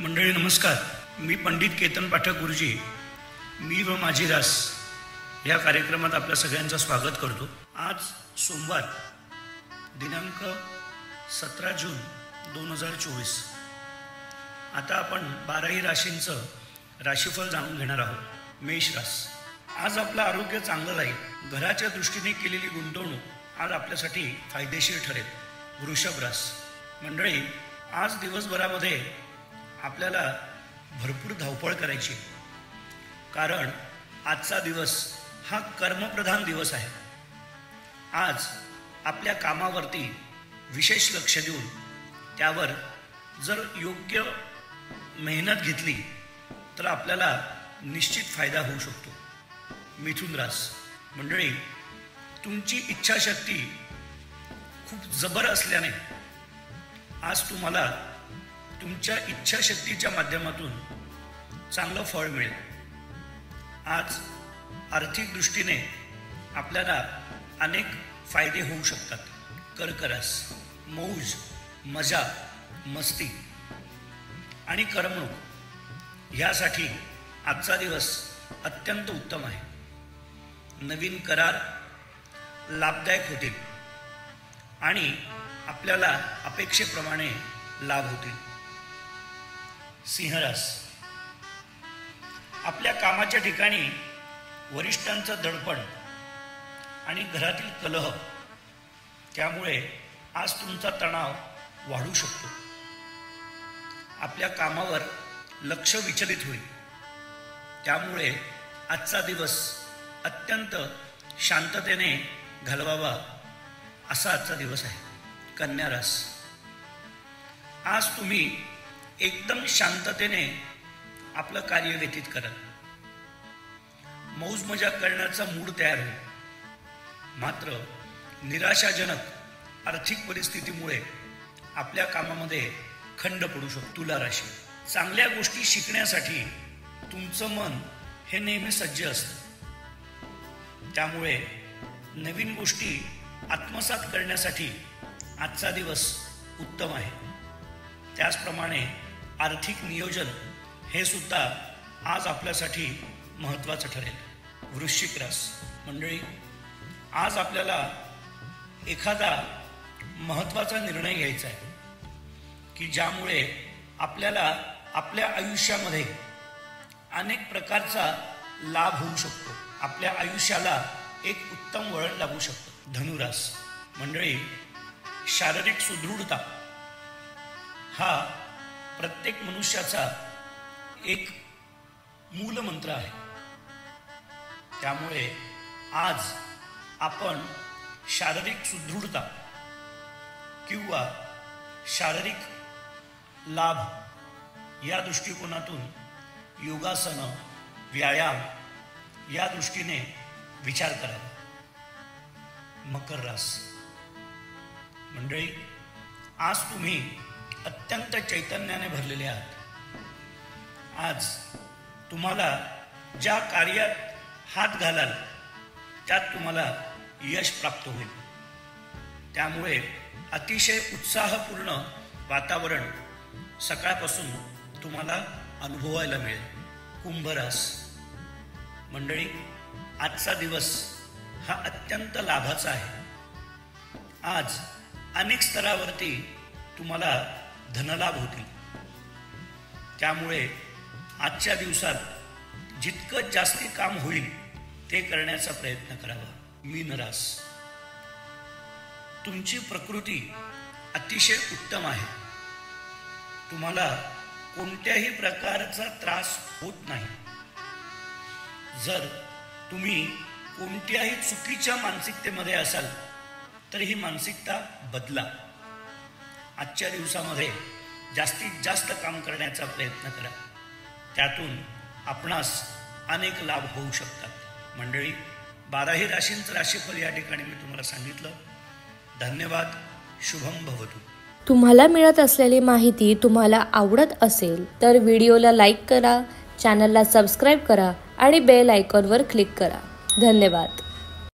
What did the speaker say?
मंडळी नमस्कार. मी पंडित केतन पाठक गुरुजी, मी व माझी रास या कार्यक्रमात आपल्या सगळ्यांचं स्वागत करतो. आज सोमवार दिनांक 17 जून 2024. आता आपण 12ही राशींचं राशीफल जाणून घेणार आहोत. मेष रास. आज आपलं आरोग्य चांगलं राहील. घराच्या दृष्टीने केलेली गुंतवणूक आज आपल्यासाठी फायदेशीर ठरेल. वृषभ रास. मंडळी, आज दिवसभरामध्ये आपल्याला भरपूर धावपळ करायची, कारण आजचा दिवस हा कर्मप्रधान दिवस आहे. आज आपल्या कामावरती विशेष लक्ष देऊन त्यावर जर योग्य मेहनत घेतली तर आपल्याला निश्चित फायदा होऊ शकतो. मिथुन रास. मंडळी, तुमची इच्छाशक्ती खूप जबर असल्याने आज तुम्हाला तुमच्या इच्छाशक्तीच्या माध्यमातून चांगलं फळ मिळेल. आज आर्थिक दृष्टीने आपल्याला अनेक फायदे होऊ शकतात. कर्क रास. मौज, मजा, मस्ती आणि करमणूक यासाठी आजचा दिवस अत्यंत उत्तम आहे. नवीन करार लाभदायक होतील आणि आपल्याला अपेक्षेप्रमाणे लाभ होतील. सिंह रास. आपल्या कामाच्या ठिकाणी वरिष्ठांचं दडपण आणि घरातील कलह त्यामुळे आज तुमचा तणाव वाढू शकतो. आपल्या कामावर लक्ष विचलित होईल. त्यामुळे आजचा दिवस अत्यंत शांततेने घालवावा असा आजचा दिवस आहे. कन्या रास. आज तुम्ही एकदम शांततेने आपलं कार्य व्यतीत कराल. मौज मजा करण्याचा मूड तयार होईल. मात्र निराशाजनक आर्थिक परिस्थितीमुळे आपल्या कामामध्ये खंड पडू शकतो. तुला राशी. चांगल्या गोष्टी शिकण्यासाठी तुमचं मन हे नेहमी सज्ज असतं. त्यामुळे नवीन गोष्टी आत्मसात करण्यासाठी आजचा दिवस उत्तम आहे. त्याचप्रमाणे आर्थिक नियोजन हे सुद्धा आज आपल्यासाठी महत्त्वाचं ठरेल. वृश्चिक रास. मंडळी, आज आपल्याला एखादा महत्त्वाचा निर्णय घ्यायचा आहे की ज्यामुळे आपल्याला आपल्या आयुष्यामध्ये अनेक प्रकारचा लाभ होऊ शकतो. आपल्या आयुष्याला एक उत्तम वळण लागू शकतं. धनुरास. मंडळी, शारीरिक सुदृढता हा प्रत्येक मनुष्याचा एक मूलमंत्र आहे. त्यामुळे आज आपण शारीरिक सुदृढता किंवा शारीरिक लाभ या दृष्टिकोनातून योगासनं, व्यायाम या दृष्टीने विचार करावा. मकर रास. मंडळी, आज तुम्ही अत्यंत चैतन्याने भरलेले आहात. आज तुम्हाला ज्या कार्यात हात घालाल त्यात तुम्हाला यश प्राप्त होईल. त्यामुळे अतिशय उत्साहपूर्ण वातावरण सकाळपासून तुम्हाला अनुभवायला मिळेल. कुंभ रास. मंडळी, आजचा दिवस हा अत्यंत लाभाचा आहे. आज अनेक स्तरावरती तुम्हाला धनलाभ होतील. त्यामुळे आजच्या दिवसात जितकं जास्ती काम होईल ते करण्याचा प्रयत्न करावा. मीन रास. तुमची प्रकृती अतिशय उत्तम आहे. तुम्हाला कोणत्याही प्रकारचा त्रास होत नाही. जर तुम्ही कोणत्याही चुकीच्या मानसिकतेमध्ये असाल तर ही मानसिकता बदला. आजच्या दिवसामध्ये जास्तीत जास्त काम करण्याचा प्रयत्न करा. त्यातून आपणास अनेक लाभ होऊ शकतात. मंडळी, 12ही राशींचं राशीफल या ठिकाणी मी तुम्हाला सांगितलं. धन्यवाद. शुभम भवतु. तुम्हाला मिळत असलेली माहिती तुम्हाला आवडत असेल तर व्हिडिओला लाईक करा, चॅनलला सबस्क्राईब करा आणि बेल आयकॉनवर क्लिक करा. धन्यवाद.